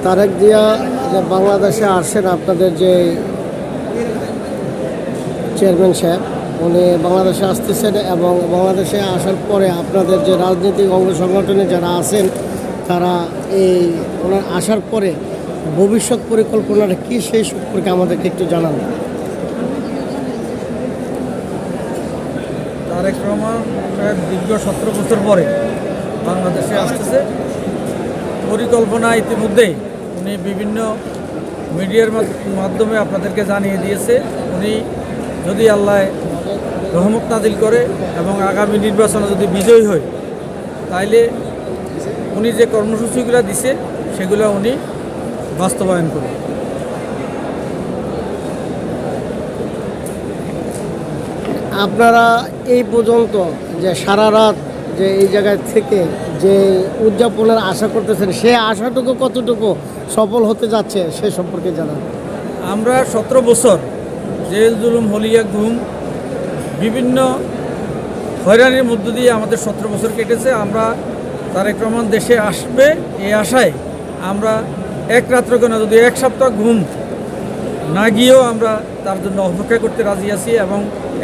তারেক জিয়া যে বাংলাদেশে আসেন, আপনাদের যে চেয়ারম্যান সাহেব উনি বাংলাদেশে আসতেছেন এবং বাংলাদেশে আসার পরে আপনাদের যে রাজনৈতিক অঙ্গ সংগঠনে যারা আছেন তারা এই ওনার আসার পরে ভবিষ্যৎ পরিকল্পনাটা কী সেই সম্পর্কে আমাদেরকে একটু জানান। তারেক রহমান সাহেব দীর্ঘ 17 বছর পরে বাংলাদেশে আসতেছে। পরিকল্পনা ইতিমধ্যেই উনি বিভিন্ন মিডিয়ার মাধ্যমে আপনাদেরকে জানিয়ে দিয়েছে। উনি যদি আল্লাহ রহমত নাজিল করে এবং আগামী নির্বাচনে যদি বিজয়ী হয়, তাইলে উনি যে কর্মসূচিগুলো দিছে সেগুলো উনি বাস্তবায়ন করবেন। আপনারা এই পর্যন্ত যে সারা রাত যে এই জায়গায় থেকে যে উদযাপনের আশা করতেছেন, সে আশাটুকু কতটুকু সফল হতে যাচ্ছে সে সম্পর্কে জানান। আমরা 17 বছর জেল জুলুম হলিয়া ঘুম বিভিন্ন হয়রানির মধ্য দিয়ে আমাদের 17 বছর কেটেছে। আমরা তারেক রহমান দেশে আসবে এই আশায় আমরা এক রাত্র কেন যদি এক সপ্তাহ ঘুম না গিয়েও আমরা তার জন্য অপেক্ষা করতে রাজি আছি এবং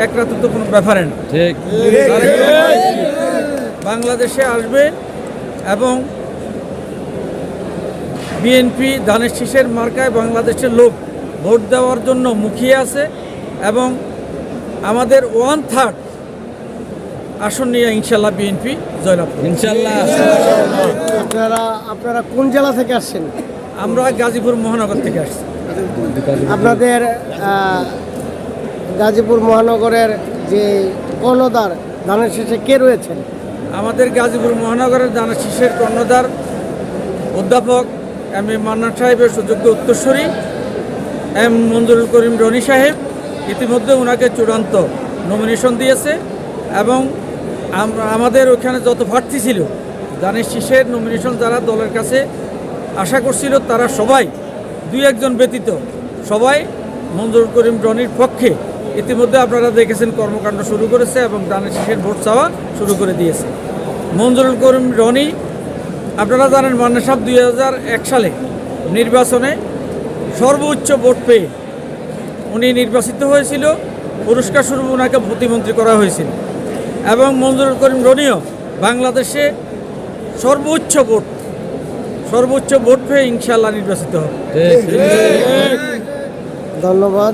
এক রাত্র তো কোনো ব্যাপারে না। ঠিক বাংলাদেশে আসবে এবং বিএনপি ধানের শীষের মার্কায় বাংলাদেশের লোক ভোট দেওয়ার জন্য মুখিয়ে আছে এবং আমাদের 1/3 আসন নিয়ে ইনশাল্লাহ বিএনপি জয়লাভ করবে ইনশাল্লাহ। আপনারা কোন জেলা থেকে আসছেন? আমরা গাজীপুর মহানগর থেকে আসছি। আপনাদের গাজীপুর মহানগরের যে কর্ণধার ধানের শীষে কে রয়েছেন? আমাদের গাজীপুর মহানগরের ধানের শীষের কর্ণধার অধ্যাপক এম এ মান্নান সাহেবের সুযোগ্য উত্তরসূরি এম মঞ্জুরুল করিম রনি সাহেব ইতিমধ্যে ওনাকে চূড়ান্ত নমিনেশন দিয়েছে এবং আমাদের ওখানে যত প্রার্থী ছিল ধানের শীষের নমিনেশন যারা দলের কাছে আশা করছিল তারা সবাই 2-1 ব্যতীত সবাই মঞ্জুরুল করিম রনির পক্ষে ইতিমধ্যে আপনারা দেখেছেন কর্মকাণ্ড শুরু করেছে এবং ধানের শীষের ভোট চাওয়া শুরু করে দিয়েছে। মঞ্জুরুল করিম রনি আপনারা জানেন মান্না সাহেব 2001 সালে নির্বাচনে সর্বোচ্চ ভোট পেয়ে উনি নির্বাচিত হয়েছিল। পুরস্কার স্বরূপ ওনাকে প্রতিমন্ত্রী করা হয়েছিল এবং মঞ্জুরুল করিম রনিও বাংলাদেশে সর্বোচ্চ ভোট পেয়ে ইনশাআল্লাহ নির্বাচিত হবে। ধন্যবাদ।